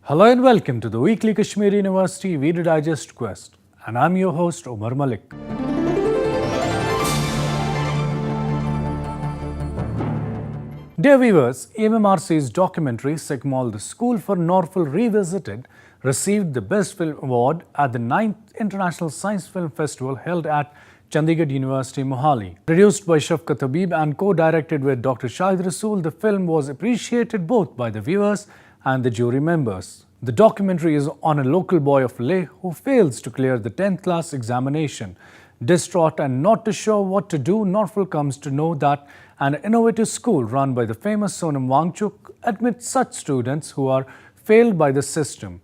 Hello and welcome to the weekly Kashmiri University Video Digest Quest, and I'm your host Omar Malik. Dear viewers, EMMRC's documentary Sigmol The School for Norfolk Revisited received the Best Film Award at the 9th International Science Film Festival held at Chandigarh University, Mohali. Produced by Shafqat Habib and co-directed with Dr. Shahid Rasool, the film was appreciated both by the viewers and the jury members. The documentary is on a local boy of Leh who fails to clear the 10th class examination. Distraught and not too sure what to do, Norfolk comes to know that an innovative school run by the famous Sonam Wangchuk admits such students who are failed by the system.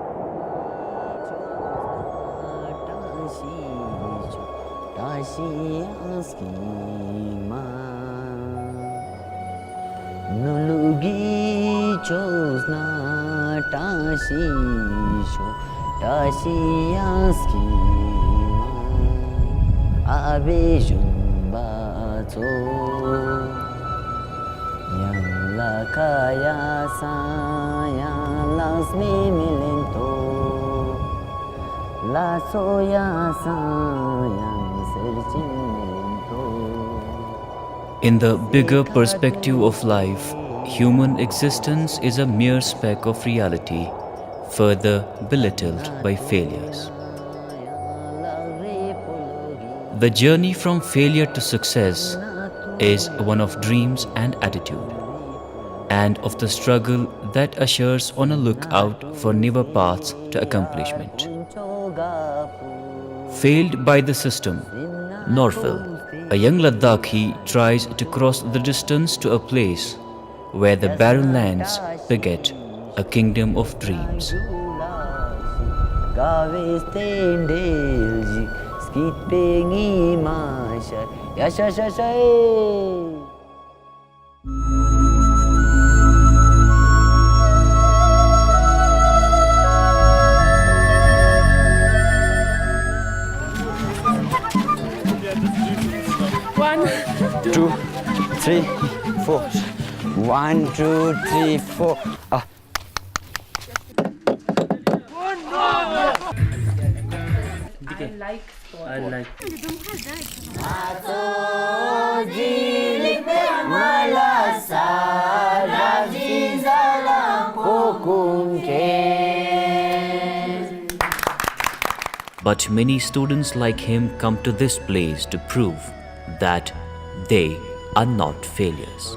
In the bigger perspective of life, human existence is a mere speck of reality, further belittled by failures. The journey from failure to success is one of dreams and attitude, and of the struggle that ushers on a lookout for newer paths to accomplishment. Failed by the system, Norfolk, a young Ladakhi, tries to cross the distance to a place where the barren lands beget a kingdom of dreams. One, 2, 3, 4. 1, 2, 3, 4. I like. But many students like him come to this place to prove that they are not failures.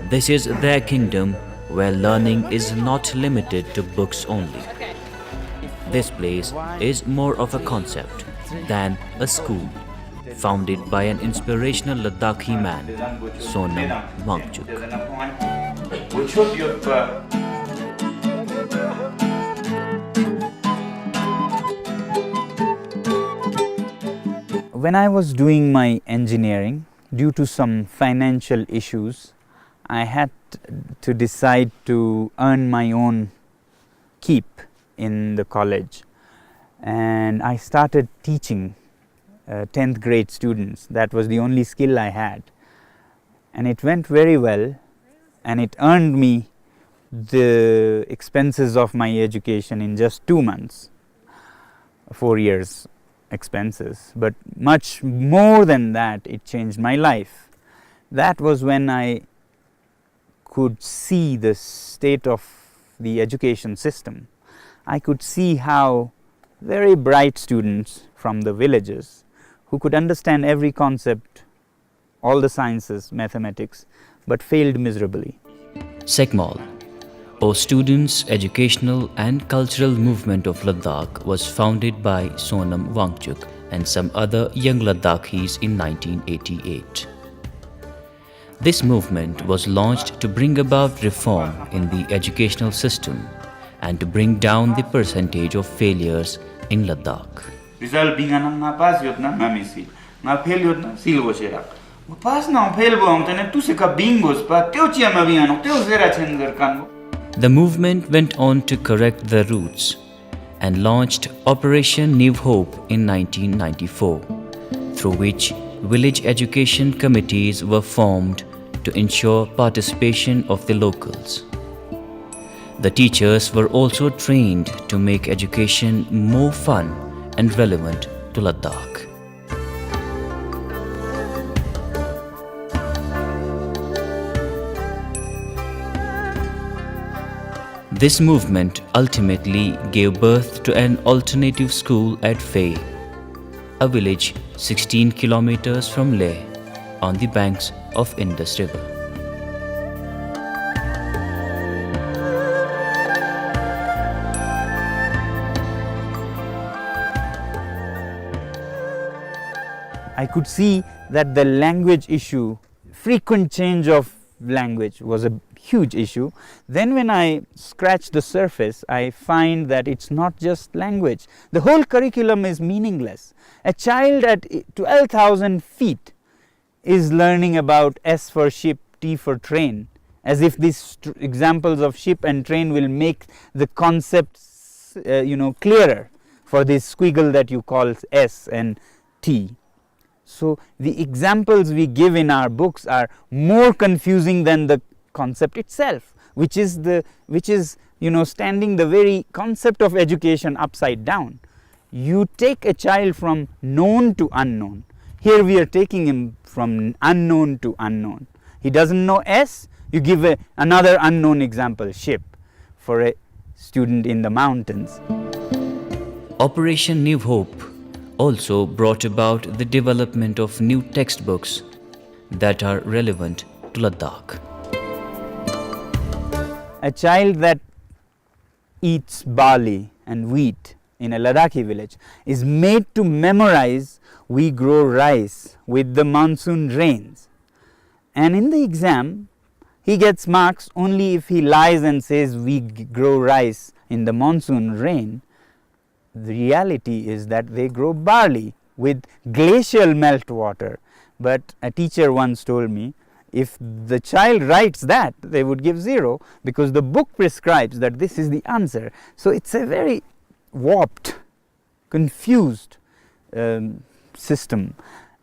This is their kingdom where learning is not limited to books only. This place is more of a concept than a school, founded by an inspirational Ladakhi man, Sonam Wangchuk. When I was doing my engineering, due to some financial issues, I had to decide to earn my own keep in the college, and I started teaching 10th grade students. That was the only skill I had, and it went very well, and it earned me the expenses of my education in just 2 months, 4 years expenses. But much more than that, it changed my life. That was when I could see the state of the education system. I could see how very bright students from the villages who could understand every concept, all the sciences, mathematics, but failed miserably. Sigmol, or Students' Educational and Cultural Movement of Ladakh, was founded by Sonam Wangchuk and some other young Ladakhis in 1988. This movement was launched to bring about reform in the educational system and to bring down the percentage of failures in Ladakh. Result being an pass yot na mamisi, na fail yot na silvo sherak. Pass na fail bo amtane tu se ka bingos pa teo chia mabiano teo zera chenzer kanbo. The movement went on to correct the roots and launched Operation New Hope in 1994, through which village education committees were formed to ensure participation of the locals. The teachers were also trained to make education more fun and relevant to Ladakh. This movement ultimately gave birth to an alternative school at Fei, a village 16 kilometers from Leh on the banks of Indus River. I could see that the language issue, frequent change of language was a huge issue. Then when I scratch the surface, I find that it's not just language. The whole curriculum is meaningless. A child at 12,000 feet is learning about S for ship, T for train, as if these examples of ship and train will make the concepts clearer for this squiggle that you call S and T. So the examples we give in our books are more confusing than the concept itself, which is standing the very concept of education upside down. You take a child from known to unknown. Here we are taking him from unknown to unknown. He doesn't know S, you give another unknown example, ship, for a student in the mountains. Operation New Hope also brought about the development of new textbooks that are relevant to Ladakh. A child that eats barley and wheat in a Ladakhi village is made to memorize we grow rice with the monsoon rains. And in the exam, he gets marks only if he lies and says we grow rice in the monsoon rain. The reality is that they grow barley with glacial meltwater. But a teacher once told me, if the child writes that, they would give 0 because the book prescribes that this is the answer. So it's a very warped, confused system,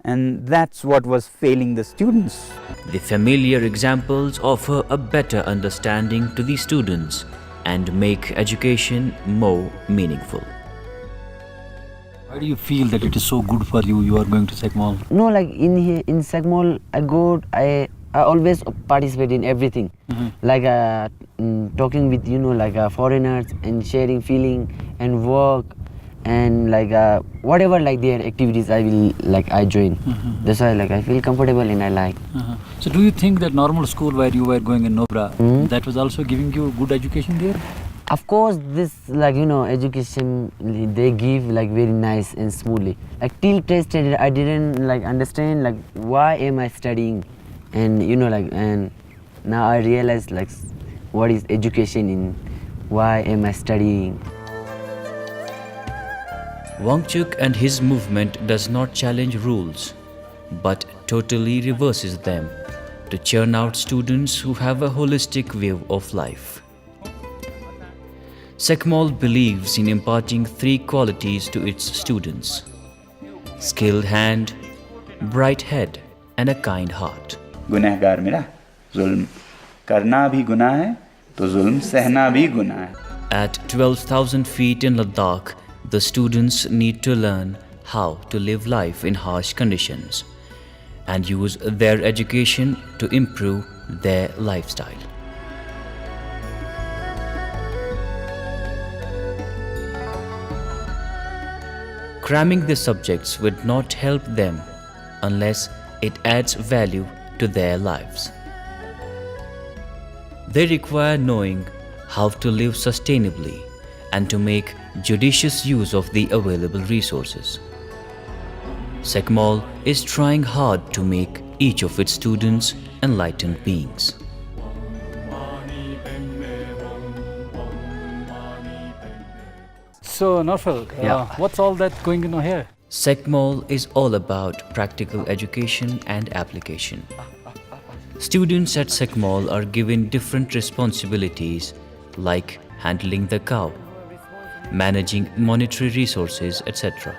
and that's what was failing the students. The familiar examples offer a better understanding to the students and make education more meaningful. Why do you feel that it is so good for you? You are going to Sekmol. No, like in here in Sekmol, I always participate in everything. Like talking with foreigners and sharing feeling and work and whatever their activities I join. That's why I feel comfortable and I like. So do you think that normal school where you were going in Nobra, that was also giving you good education there? Of course, this education they give very nice and smoothly. Till test I didn't understand why am I studying, and and now I realize what is education in why am I studying. Wangchuk and his movement does not challenge rules, but totally reverses them to churn out students who have a holistic view of life. Sekmol believes in imparting 3 qualities to its students: skilled hand, bright head, and a kind heart. गुनहगार मेरा जुल्म करना भी गुनाह है तो जुल्म सहना भी गुनाह है. At 12,000 feet in Ladakh, the students need to learn how to live life in harsh conditions and use their education to improve their lifestyle. Cramming the subjects would not help them unless it adds value to their lives. They require knowing how to live sustainably and to make judicious use of the available resources. Sekmol is trying hard to make each of its students enlightened beings. So Norfel, what's all that going on here? Sekmol is all about practical education and application. Students at Sekmol are given different responsibilities like handling the cow, managing monetary resources, etc.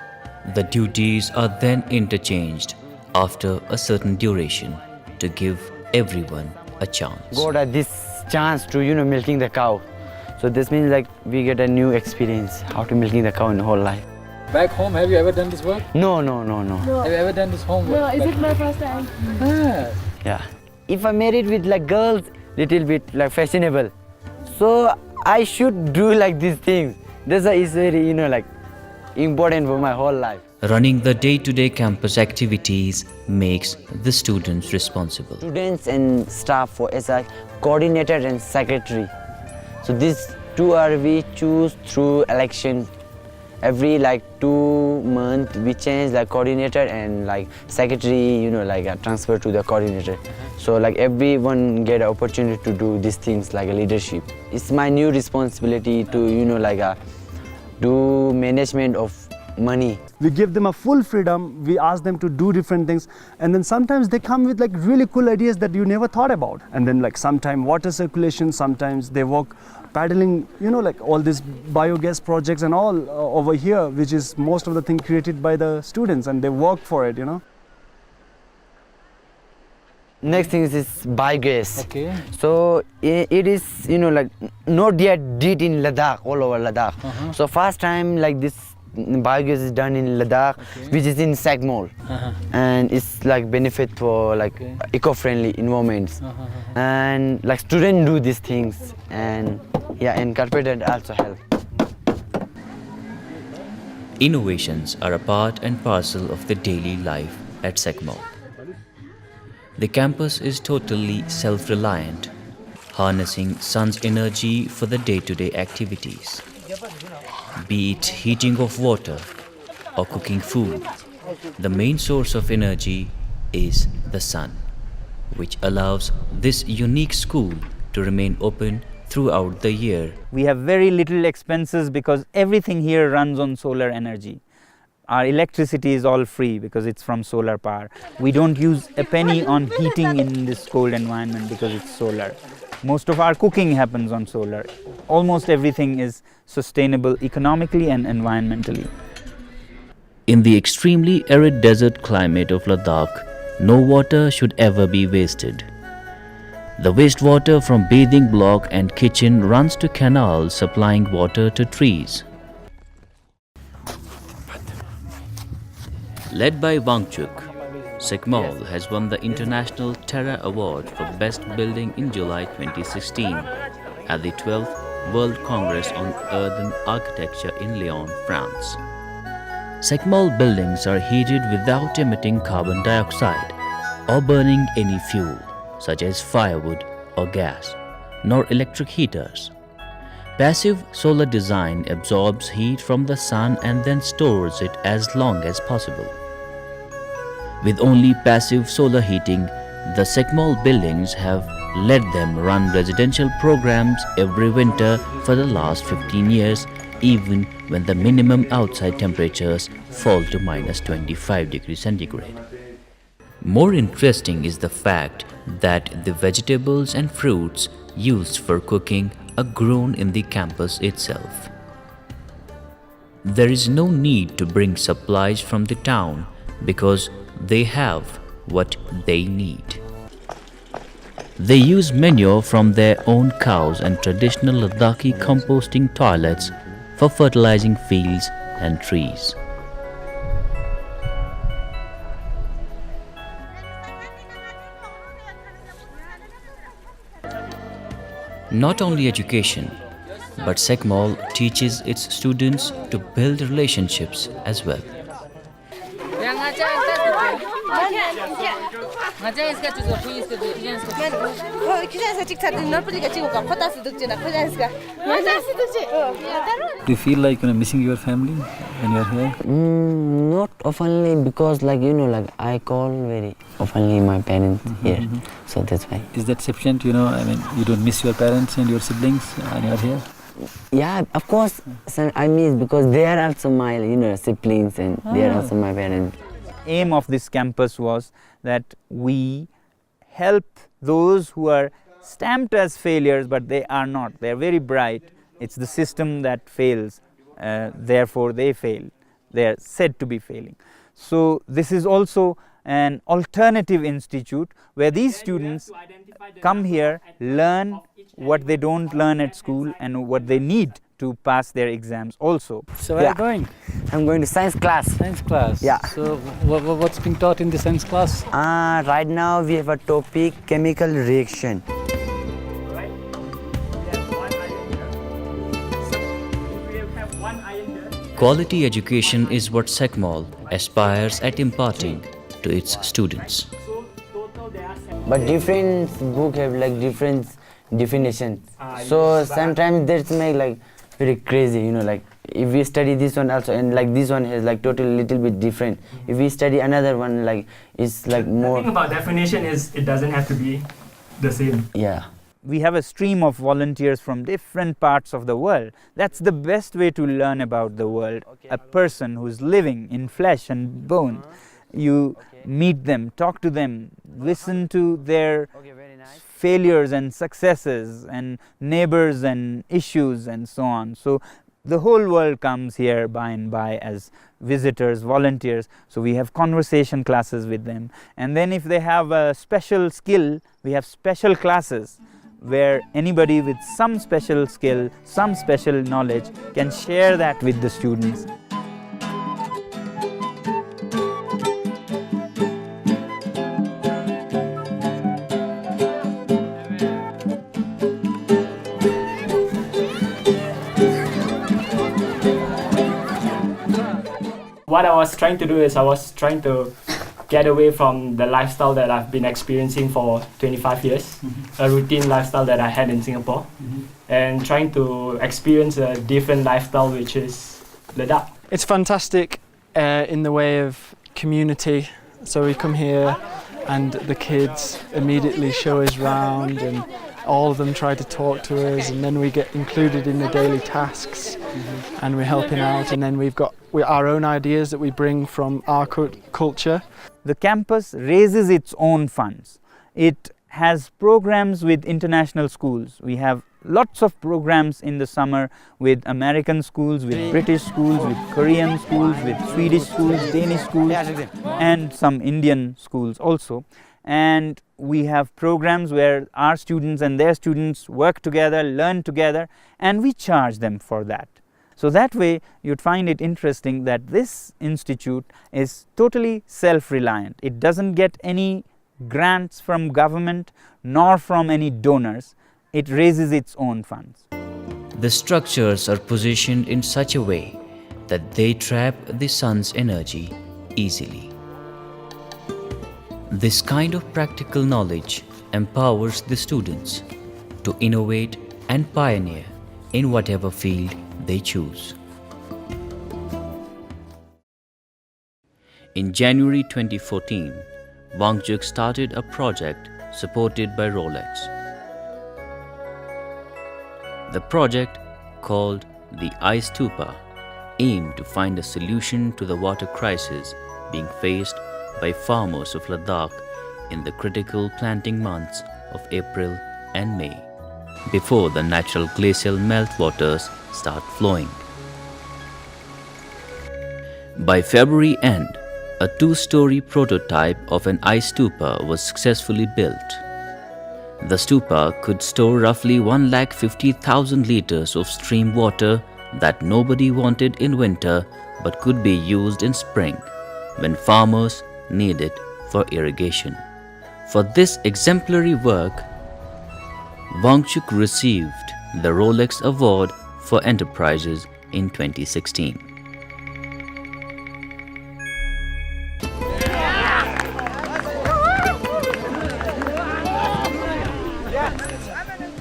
The duties are then interchanged after a certain duration to give everyone a chance. God had this chance to milking the cow. So this means like we get a new experience how to milking the cow in the whole life. Back home, have you ever done this work? No. Have you ever done this homework? No, is it my first time? Ah. Yeah. If I married with like girls, little bit like fashionable, so I should do like these things. This is very like important for my whole life. Running the day-to-day campus activities makes the students responsible. Students and staff for as a coordinator and secretary. So these two are we choose through election. Every like 2 months we change like coordinator and like secretary, like a transfer to the coordinator. So like everyone get an opportunity to do these things like a leadership. It's my new responsibility to do management of money. We give them a full freedom, we ask them to do different things, and then sometimes they come with like really cool ideas that you never thought about. And then like sometimes water circulation, sometimes they work paddling, like all these biogas projects and all over here, which is most of the thing created by the students, and they work for it, Next thing is biogas. Okay. So it is like not yet did in Ladakh, all over Ladakh. So first time like this biogas is done in Ladakh, which is in Sagmol, and it's like benefit for like eco-friendly environments, and like students do these things, and and corporate also help. Innovations are a part and parcel of the daily life at Sagmol. The campus is totally self-reliant, harnessing sun's energy for the day-to-day activities. Be it heating of water or cooking food, the main source of energy is the sun, which allows this unique school to remain open throughout the year. We have very little expenses because everything here runs on solar energy. Our electricity is all free because it's from solar power. We don't use a penny on heating in this cold environment because it's solar. Most of our cooking happens on solar. Almost everything is sustainable economically and environmentally. In the extremely arid desert climate of Ladakh, no water should ever be wasted. The wastewater from bathing block and kitchen runs to canals supplying water to trees. Led by Wangchuk, Sagmol has won the International Terra Award for Best Building in July 2016 at the 12th World Congress on Earthen Architecture in Lyon, France. Sagmol buildings are heated without emitting carbon dioxide or burning any fuel, such as firewood or gas, nor electric heaters. Passive solar design absorbs heat from the sun and then stores it as long as possible. With only passive solar heating, the Sagmol buildings have let them run residential programs every winter for the last 15 years, even when the minimum outside temperatures fall to minus 25 degrees centigrade. More interesting is the fact that the vegetables and fruits used for cooking are grown in the campus itself. There is no need to bring supplies from the town because they have what they need. They use manure from their own cows and traditional Ladakhi composting toilets for fertilizing fields and trees. Not only education, but Sagmol teaches its students to build relationships as well. Do you feel like missing your family when you're here? Not oftenly because like I call very oftenly my parents here, so that's why. Is that sufficient? You don't miss your parents and your siblings when you're here? Yeah, of course, I miss because they are also my siblings and they are also my parents. Aim of this campus was that we help those who are stamped as failures, but they are not. They are very bright. It's the system that fails, therefore they fail. They are said to be failing. So this is also an alternative institute where these students come here, learn what they don't learn at school and what they need to pass their exams also. So where are you going? I'm going to science class. Science class. Yeah. So what's being taught in the science class? Right now we have a topic chemical reaction. Quality education is what SECMOL aspires at imparting to its students. But different book have like different definitions. So sometimes that's make like very crazy, you know, like if we study this one also and like this one has like totally little bit different. If we study another one like it's like more. The thing about definition is it doesn't have to be the same. Yeah. We have a stream of volunteers from different parts of the world. That's the best way to learn about the world. A person who's living in flesh and bone. You meet them, talk to them, listen to their failures and successes and neighbors and issues and so on. So the whole world comes here by and by as visitors, volunteers. So we have conversation classes with them. And then if they have a special skill, we have special classes where anybody with some special skill, some special knowledge can share that with the students. What I was trying to do is I was trying to get away from the lifestyle that I've been experiencing for 25 years, a routine lifestyle that I had in Singapore, and trying to experience a different lifestyle, which is Ladakh. It's fantastic in the way of community. So we come here and the kids immediately show us round and all of them try to talk to us, and then we get included in the daily tasks and we're helping out, and then we've got our own ideas that we bring from our culture. The campus raises its own funds. It has programs with international schools. We have lots of programs in the summer with American schools, with British schools, with Korean schools, with Swedish schools, Danish schools, and some Indian schools also. And we have programs where our students and their students work together, learn together, and we charge them for that. So that way you'd find it interesting that this institute is totally self-reliant. It doesn't get any grants from government nor from any donors. It raises its own funds. The structures are positioned in such a way that they trap the sun's energy easily. This kind of practical knowledge empowers the students to innovate and pioneer in whatever field they choose. In January 2014, Wangchuk started a project supported by Rolex. The project, called the Ice Stupa, aimed to find a solution to the water crisis being faced by farmers of Ladakh in the critical planting months of April and May, before the natural glacial meltwaters start flowing. By February end, a two-story prototype of an ice stupa was successfully built. The stupa could store roughly 150,000 liters of stream water that nobody wanted in winter but could be used in spring when farmers need it for irrigation. For this exemplary work, Wangchuk received the Rolex Award for Enterprises in 2016.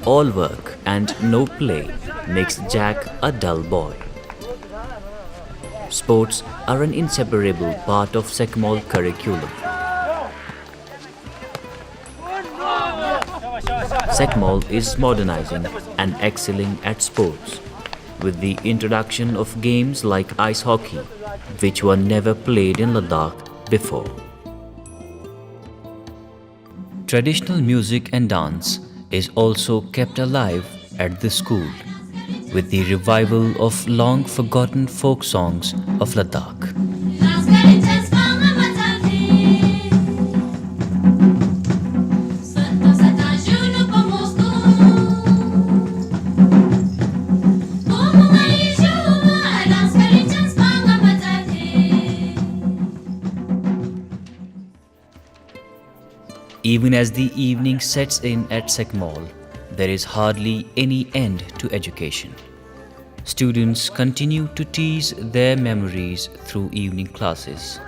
All work and no play makes Jack a dull boy. Sports are an inseparable part of SECMOL curriculum. SECMOL is modernizing and excelling at sports with the introduction of games like ice hockey, which were never played in Ladakh before. Traditional music and dance is also kept alive at the school with the revival of long-forgotten folk songs of Ladakh. Even as the evening sets in at Sekmol, there is hardly any end to education. Students continue to tease their memories through evening classes.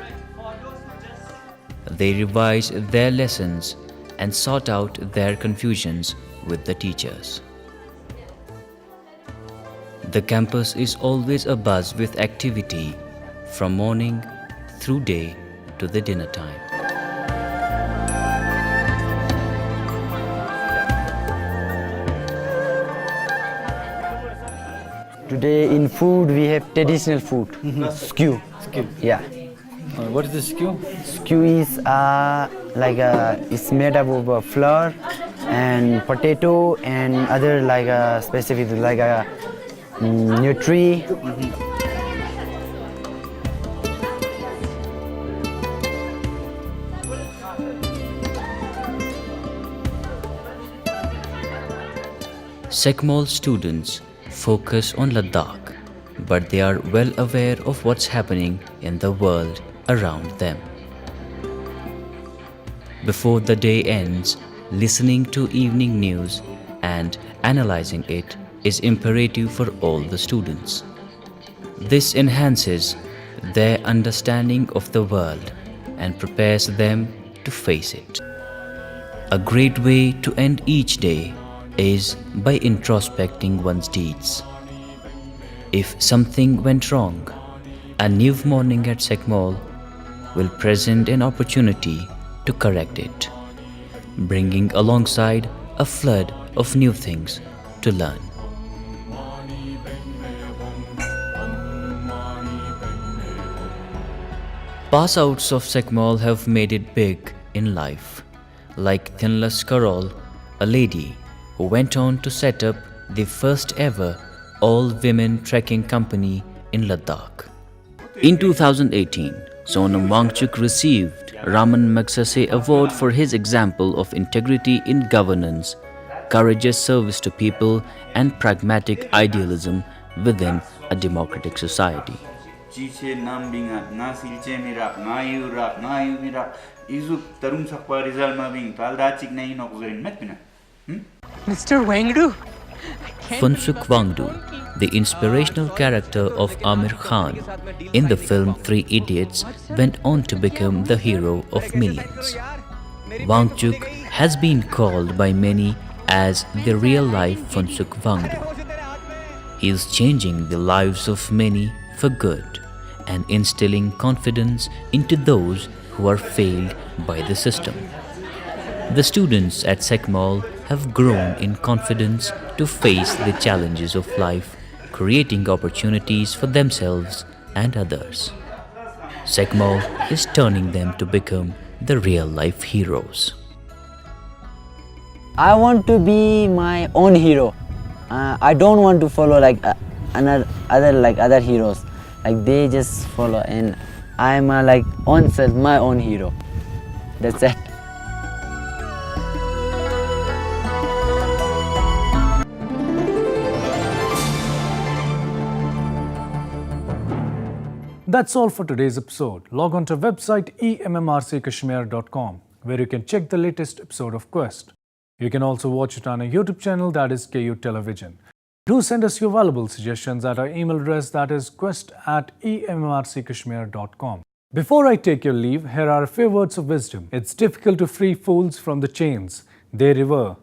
They revise their lessons and sort out their confusions with the teachers. The campus is always abuzz with activity from morning through day to the dinner time. Today in food we have traditional food. Skew. Skew. Yeah. What is the skew? Skew is it's made up of flour and potato and other specific nutri. Sekmol students focus on Ladakh, but they are well aware of what's happening in the world around them. Before the day ends, listening to evening news and analyzing it is imperative for all the students. This enhances their understanding of the world and prepares them to face it. A great way to end each day is by introspecting one's deeds. If something went wrong, a new morning at Sekmol will present an opportunity to correct it, bringing alongside a flood of new things to learn. Pass-outs of Sekmol have made it big in life, like Thinlas Karol, a lady who went on to set up the first ever all-women trekking company in Ladakh. In 2018, Sonam Wangchuk received Raman Magsaysay Award for his example of integrity in governance, courageous service to people, and pragmatic idealism within a democratic society. Chiche nambinga na silche mirak na yurak na yumirak izuk tarum sakpa rizal mabing talda chik nahi nokzerin metpina. Mr. Wangdu. Phunsukh Wangdu, the inspirational character of Amir Khan in the film Three Idiots, went on to become the hero of millions. Wangchuk has been called by many as the real-life Phunsukh Wangdu. He is changing the lives of many for good and instilling confidence into those who are failed by the system. The students at Sekmol have grown in confidence to face the challenges of life, creating opportunities for themselves and others. Sekmol is turning them to become the real-life heroes. I want to be my own hero. I don't want to follow other heroes. Like they just follow, and I'm my own hero. That's it. That's all for today's episode. Log on to website emmrckashmir.com, where you can check the latest episode of Quest. You can also watch it on our YouTube channel, that is KU Television. Do send us your valuable suggestions at our email address, that is quest@emmrckashmir.com. Before I take your leave, here are a few words of wisdom. It's difficult to free fools from the chains they revere,